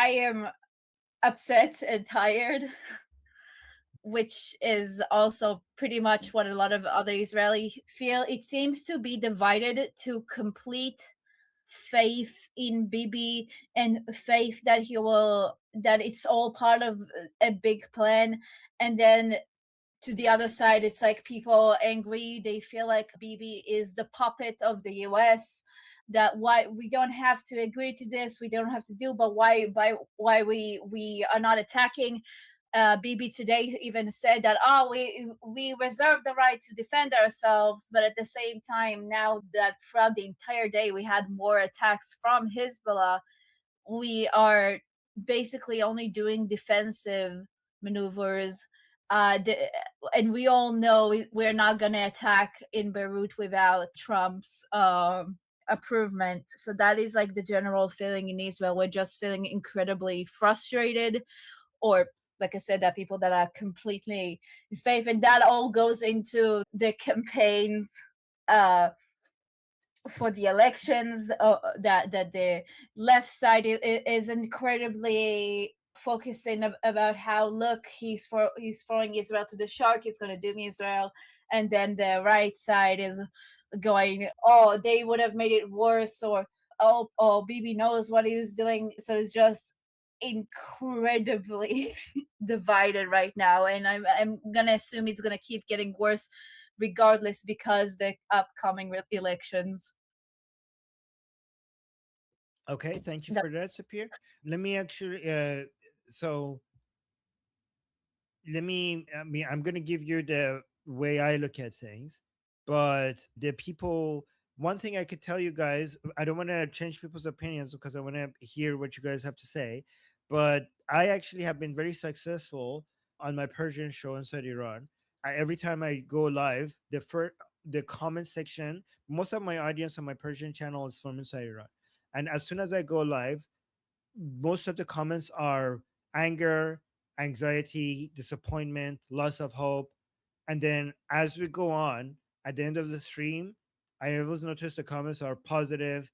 I am upset and tired, which is also pretty much what a lot of other Israeli feel. It seems to be divided to complete faith in Bibi and faith that he will, that it's all part of a big plan, and then to the other side it's like people angry, they feel like Bibi is the puppet of the US, that why we don't have to agree to this, we don't have to do, but why we are not attacking. Bibi today even said that, oh, we reserve the right to defend ourselves, but at the same time, now that throughout the entire day we had more attacks from Hezbollah, we are basically only doing defensive maneuvers. And we all know we're not going to attack in Beirut without Trump's approval. So that is like the general feeling in Israel. We're just feeling incredibly frustrated, or like I said, that people that are completely in faith, and that all goes into the campaigns uh, for the elections. That the left side is incredibly focusing about how, look, he's throwing Israel to the shark, he's going to doom Israel, and then the right side is going, oh, they would have made it worse, or oh, Bibi knows what he's doing. So it's just incredibly divided right now, and I'm gonna assume it's gonna keep getting worse regardless, because the upcoming elections. Okay, thank you That, for that, Sapir. Let me actually, so let me, I mean, I'm going to give you the way I look at things, but the people, one thing I could tell you guys, I don't want to change people's opinions because I want to hear what you guys have to say, but I actually have been very successful on my Persian show inside Iran. Every time I go live, the comment section, most of my audience on my Persian channel is from inside Iran. And as soon as I go live, most of the comments are anger, anxiety, disappointment, loss of hope. And then as we go on, at the end of the stream, I always notice the comments are positive,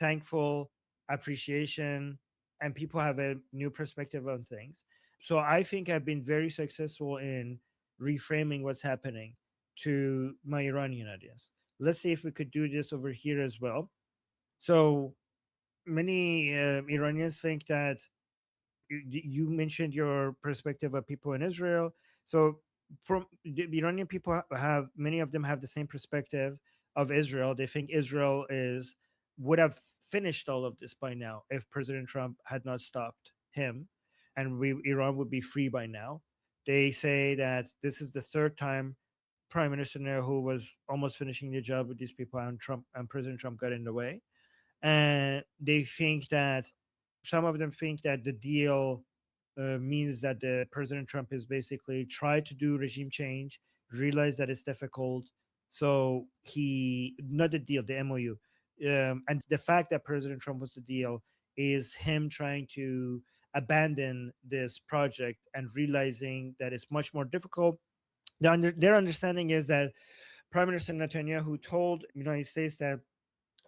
thankful, appreciation, and people have a new perspective on things. So I think I've been very successful in reframing what's happening to my Iranian audience. Let's see if we could do this over here as well. So many Iranians think that you mentioned your perspective of people in Israel. So from the Iranian people have, many of them have the same perspective of Israel. They think Israel is would have finished all of this by now if President Trump had not stopped him, and Iran would be free by now. They say that this is the third time Prime Minister Netanyahu was almost finishing the job with these people, and Trump and President Trump got in the way. And they think that some of them think that the deal means that the President Trump is basically tried to do regime change, realize that it's difficult, so he not the deal, the MOU, and the fact that President Trump was the deal is him trying to abandon this project and realizing that it's much more difficult. Their understanding is that Prime Minister Netanyahu told the United States that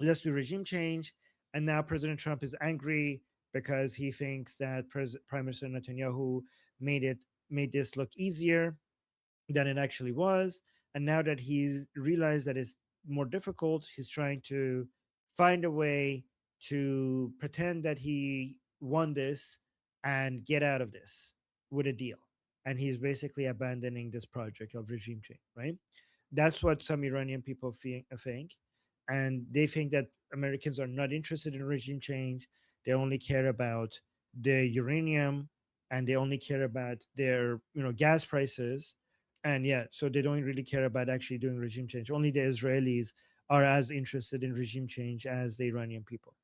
let's do regime change. And now President Trump is angry because he thinks that Prime Minister Netanyahu made it made this look easier than it actually was. And now that he's realized that it's more difficult, he's trying to find a way to pretend that he won this and get out of this with a deal. And he's basically abandoning this project of regime change, right? That's what some Iranian people think. And they think that Americans are not interested in regime change. They only care about the uranium, and they only care about their gas prices. And yeah, so they don't really care about actually doing regime change. Only the Israelis are as interested in regime change as the Iranian people.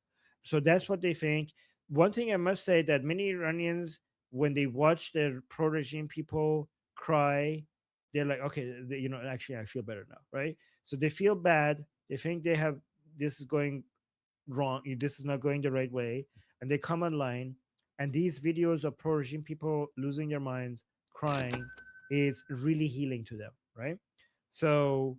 So that's what they think. One thing I must say, that many Iranians, when they watch their pro-regime people cry, they're like, okay, actually I feel better now, right? So they feel bad. They think they have this is going wrong. This is not going the right way, and they come online, and these videos of pro-regime people losing their minds, crying, is really healing to them, right? So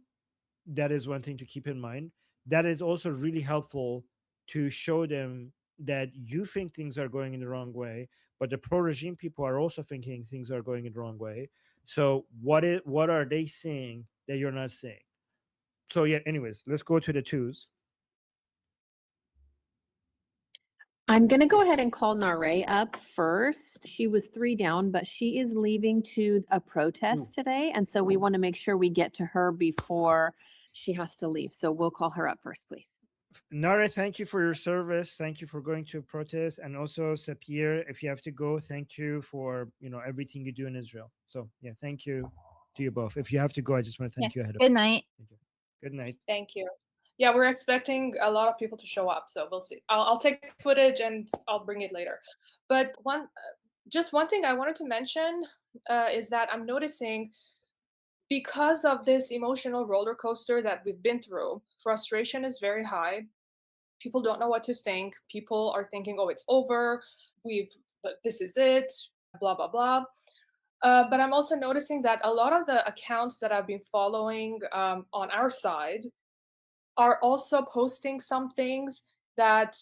that is one thing to keep in mind. That is also really helpful to show them that you think things are going in the wrong way, but the pro-regime people are also thinking things are going in the wrong way. So what are they seeing that you're not seeing? So yeah, anyways, let's go to the twos. I'm going to go ahead and call Nare up first. She was 3 down, but she is leaving to a protest today. And so we want to make sure we get to her before she has to leave. So we'll call her up first, please. Nara, thank you for your service. Thank you for going to a protest, and also Sapir, if you have to go, thank you for everything you do in Israel. So yeah, thank you to you both. If you have to go, I just want to Yeah. thank you ahead of Good time. night. Thank you. Good night. Thank you. Yeah, we're expecting a lot of people to show up, so we'll see. I'll take footage and I'll bring it later. But just one thing I wanted to mention is that I'm noticing because of this emotional roller coaster that we've been through, frustration is very high. People don't know what to think. People are thinking, "Oh, it's over. This is it." Blah blah blah. But I'm also noticing that a lot of the accounts that I've been following on our side are also posting some things that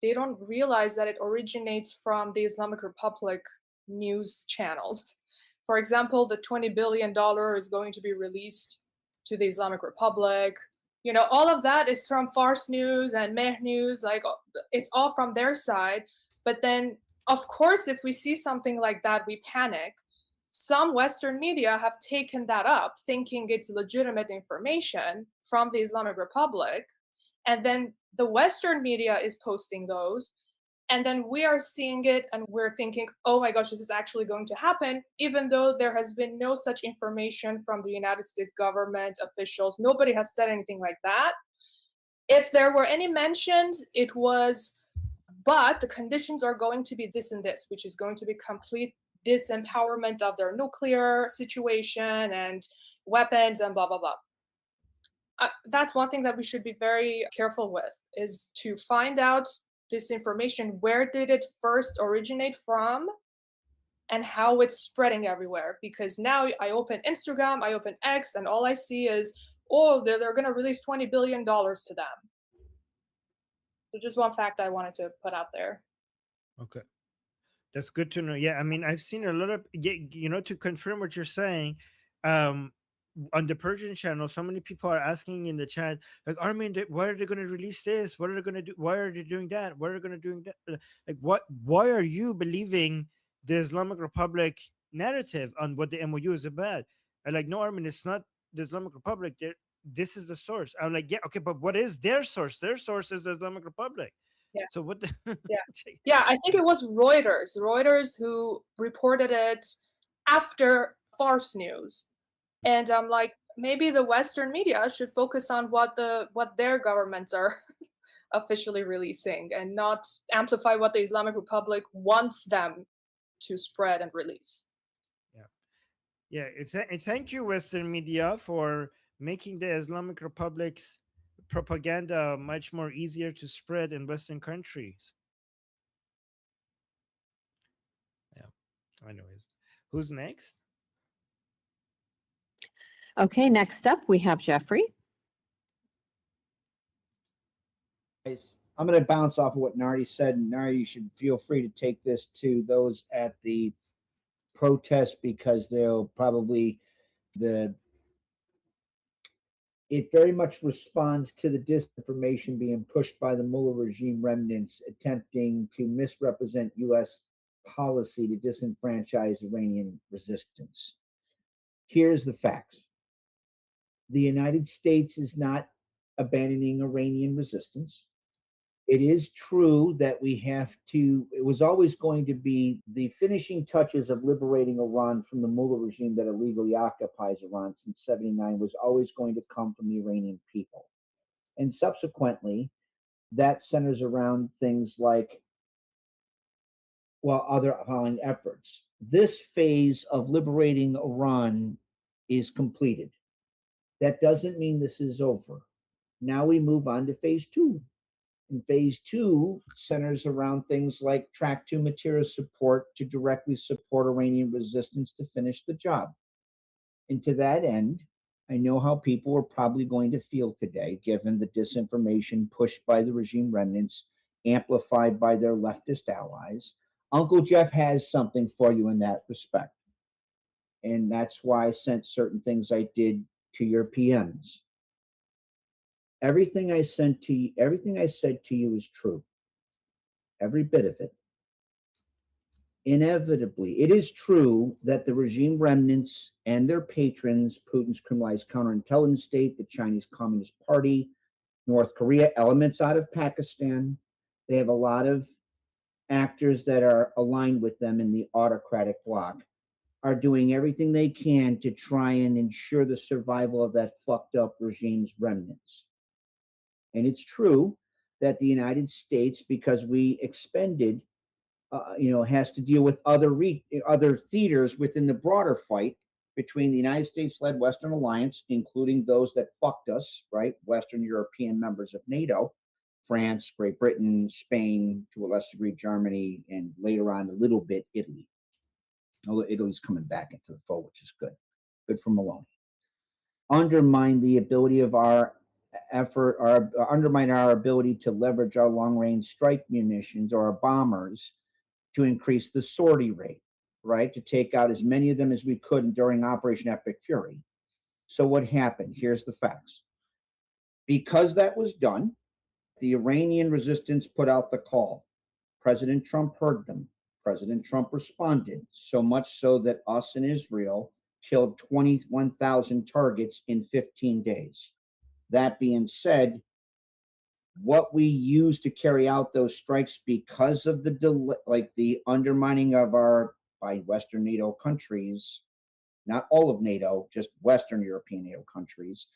they don't realize that it originates from the Islamic Republic news channels. For example, the $20 billion is going to be released to the Islamic Republic. You know, all of that is from Fars News and Meh News. Like, it's all from their side. But then, of course, if we see something like that, we panic. Some Western media have taken that up, thinking it's legitimate information from the Islamic Republic. And then the Western media is posting those. And then we are seeing it and we're thinking, oh my gosh, this is actually going to happen, even though there has been no such information from the United States government officials. Nobody has said anything like that. If there were any mentions, it was, but the conditions are going to be this and this, which is going to be complete disempowerment of their nuclear situation and weapons and blah, blah, blah. That's one thing that we should be very careful with, is to find out this information. Where did it first originate from and how it's spreading everywhere? Because now I open Instagram, I open X, and all I see is, oh, they're going to release $20 billion to them. So just one fact I wanted to put out there. Okay. That's good to know. Yeah, I mean, I've seen a lot of, to confirm what you're saying, um, on the Persian channel, so many people are asking in the chat, like, Armin, why are they going to release this? What are they going to do? Why are they doing that? What are they going to do that? Like, why are you believing the Islamic Republic narrative on what the MOU is about? I'm like, no, Armin, it's not the Islamic Republic. This is the source. I'm like, yeah, okay, but what is their source? Their source is the Islamic Republic. Yeah. So what? Yeah. Yeah, I think it was Reuters who reported it after Fars News. And I'm like, maybe the Western media should focus on what their governments are officially releasing and not amplify what the Islamic Republic wants them to spread and release. Yeah, thank you, Western media, for making the Islamic Republic's propaganda much more easier to spread in Western countries. Yeah. Anyways, who's next? Okay, next up we have Jeffrey. I'm going to bounce off of what Nardi said. And Nardi, you should feel free to take this to those at the protest, because they'll probably it very much responds to the disinformation being pushed by the mullah regime remnants attempting to misrepresent U.S. policy to disenfranchise Iranian resistance. Here's the facts. The United States is not abandoning Iranian resistance. It is true that it was always going to be the finishing touches of liberating Iran from the mullah regime that illegally occupies Iran since 79 was always going to come from the Iranian people. And subsequently, that centers around things like, other following efforts. This phase of liberating Iran is completed. That doesn't mean this is over. Now we move on to phase two. And phase two centers around things like track two material support to directly support Iranian resistance to finish the job. And to that end, I know how people are probably going to feel today, given the disinformation pushed by the regime remnants amplified by their leftist allies. Uncle Jeff has something for you in that respect. And that's why I sent certain things I did to your PMs. Everything I sent to you, everything I said to you is true. Every bit of it. Inevitably, it is true that the regime remnants and their patrons, Putin's criminalized counterintelligence state, the Chinese Communist Party, North Korea, elements out of Pakistan, they have a lot of actors that are aligned with them in the autocratic bloc, are doing everything they can to try and ensure the survival of that fucked up regime's remnants. And it's true that the United States, because we expended, has to deal with other theaters within the broader fight between the United States-led Western Alliance, including those that fucked us, right? Western European members of NATO, France, Great Britain, Spain, to a lesser degree, Germany, and later on a little bit Italy. Although Italy's coming back into the fold, which is good. Good for Maloney. Undermine the ability of our effort, or undermine our ability to leverage our long-range strike munitions or our bombers to increase the sortie rate, right? To take out as many of them as we could during Operation Epic Fury. So what happened? Here's the facts. Because that was done, the Iranian resistance put out the call. President Trump heard them. President Trump responded, so much so that us and Israel killed 21,000 targets in 15 days. That being said, what we use to carry out those strikes, because of the undermining of our by Western NATO countries, not all of NATO, just Western European NATO countries,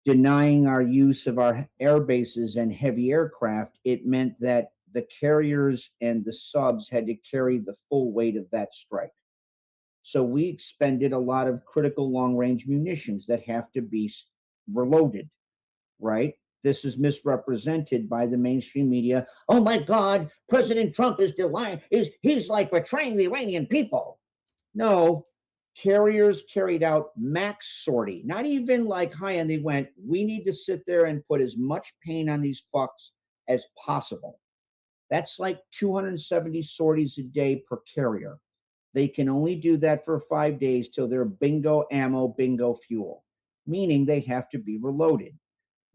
denying our use of our air bases and heavy aircraft, it meant that the carriers and the subs had to carry the full weight of that strike. So we expended a lot of critical long-range munitions that have to be reloaded, right? This is misrepresented by the mainstream media. Oh my God, President Trump he's like betraying the Iranian people. No, carriers carried out max sortie, not even like high end. They went, we need to sit there and put as much pain on these fucks as possible. That's like 270 sorties a day per carrier. They can only do that for 5 days till they're bingo ammo, bingo fuel, meaning they have to be reloaded.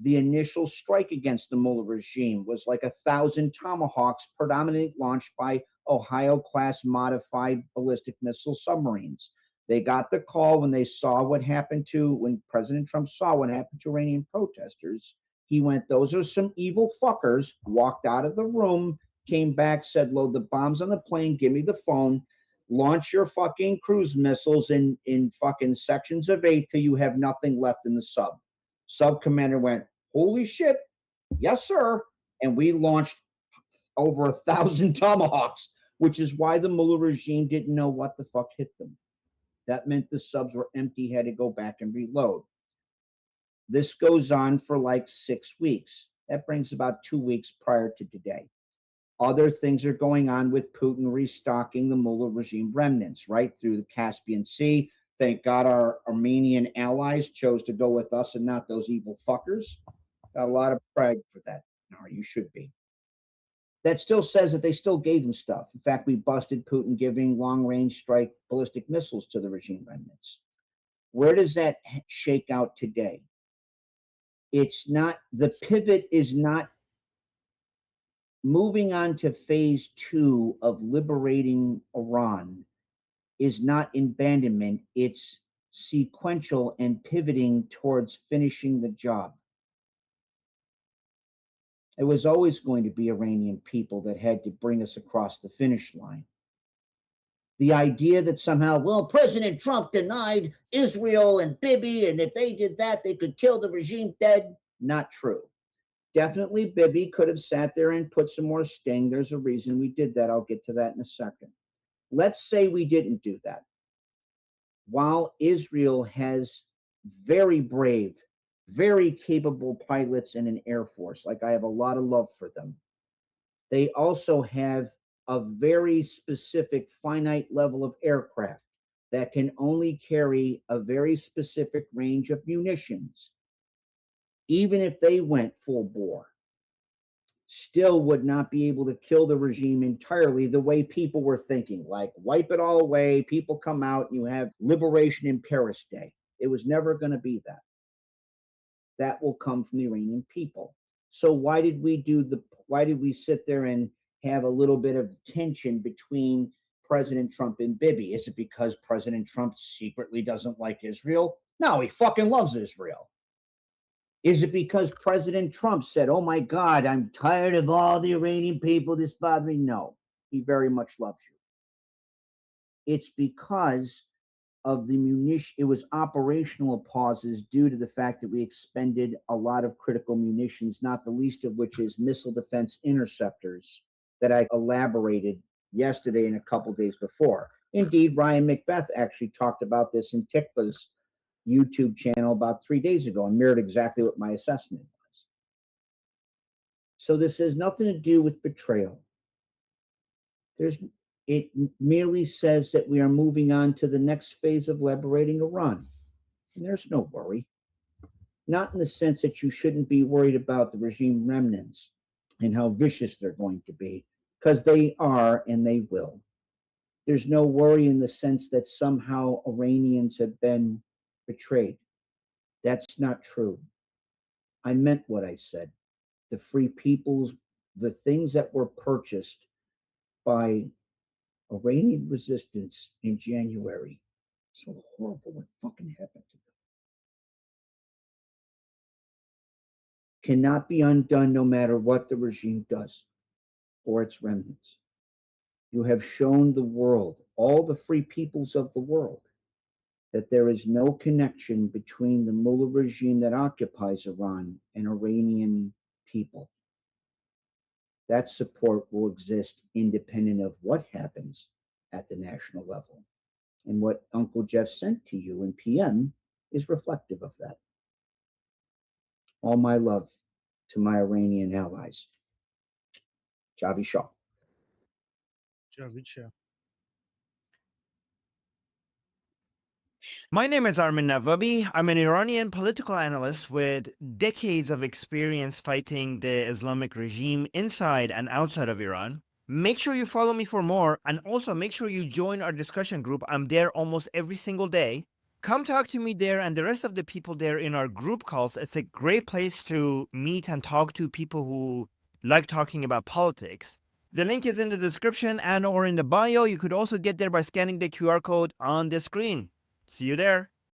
The initial strike against the Mullah regime was like 1,000 Tomahawks, predominantly launched by Ohio-class modified ballistic missile submarines. They got the call when President Trump saw what happened to Iranian protesters. He went, those are some evil fuckers, walked out of the room, came back, said, load the bombs on the plane, give me the phone, launch your fucking cruise missiles in fucking sections of 8 till you have nothing left in the sub. Sub commander went, holy shit, yes, sir. And we launched over 1,000 Tomahawks, which is why the Mullah regime didn't know what the fuck hit them. That meant the subs were empty, had to go back and reload. This goes on for like 6 weeks. That brings about 2 weeks prior to today. Other things are going on with Putin restocking the Mullah regime remnants, right, through the Caspian Sea. Thank God our Armenian allies chose to go with us and not those evil fuckers. Got a lot of pride for that. No, you should be. That still says that they still gave him stuff. In fact, we busted Putin giving long-range strike ballistic missiles to the regime remnants. Where does that shake out today? It's not, the pivot is not moving on to phase 2 of liberating Iran is not abandonment, it's sequential and pivoting towards finishing the job. It was always going to be Iranian people that had to bring us across the finish line. The idea that somehow, well, President Trump denied Israel and Bibi, and if they did that, they could kill the regime dead. Not true. Definitely Bibi could have sat there and put some more sting. There's a reason we did that. I'll get to that in a second. Let's say we didn't do that. While Israel has very brave, very capable pilots and an air force, like I have a lot of love for them, they also have a very specific finite level of aircraft that can only carry a very specific range of munitions, even if they went full bore. still would not be able to kill the regime entirely the way people were thinking, like wipe it all away, people come out, and you have liberation in Paris Day. It was never going to be that. That will come from the Iranian people. So why did we sit there and have a little bit of tension between President Trump and Bibi? Is it because President Trump secretly doesn't like Israel? No, he fucking loves Israel. Is it because President Trump said, oh my God, I'm tired of all the Iranian people, this bothers me? No, he very much loves you. It's because of the munition, it was operational pauses due to the fact that we expended a lot of critical munitions, not the least of which is missile defense interceptors that I elaborated yesterday and a couple days before. Indeed, Ryan Macbeth actually talked about this in Tikva's YouTube channel about 3 days ago and mirrored exactly what my assessment was. So this has nothing to do with betrayal. It merely says that we are moving on to the next phase of liberating Iran. And there's no worry. Not in the sense that you shouldn't be worried about the regime remnants and how vicious they're going to be, because they are and they will. There's no worry in the sense that somehow Iranians have been betrayed. That's not true. I meant what I said. The free peoples, the things that were purchased by Iranian resistance in January. So horrible what fucking happened to them. Cannot be undone no matter what the regime does or its remnants. You have shown the world, all the free peoples of the world, that there is no connection between the mullah regime that occupies Iran and Iranian people. That support will exist independent of what happens at the national level. And what Uncle Jeff sent to you in PM is reflective of that. All my love to my Iranian allies. Javi Shah. My name is Armin Navabi. I'm an Iranian political analyst with decades of experience fighting the Islamic regime inside and outside of Iran. Make sure you follow me for more, and also make sure you join our discussion group. I'm there almost every single day. Come talk to me there and the rest of the people there in our group calls. It's a great place to meet and talk to people who like talking about politics. The link is in the description and or in the bio. You could also get there by scanning the QR code on the screen. See you there.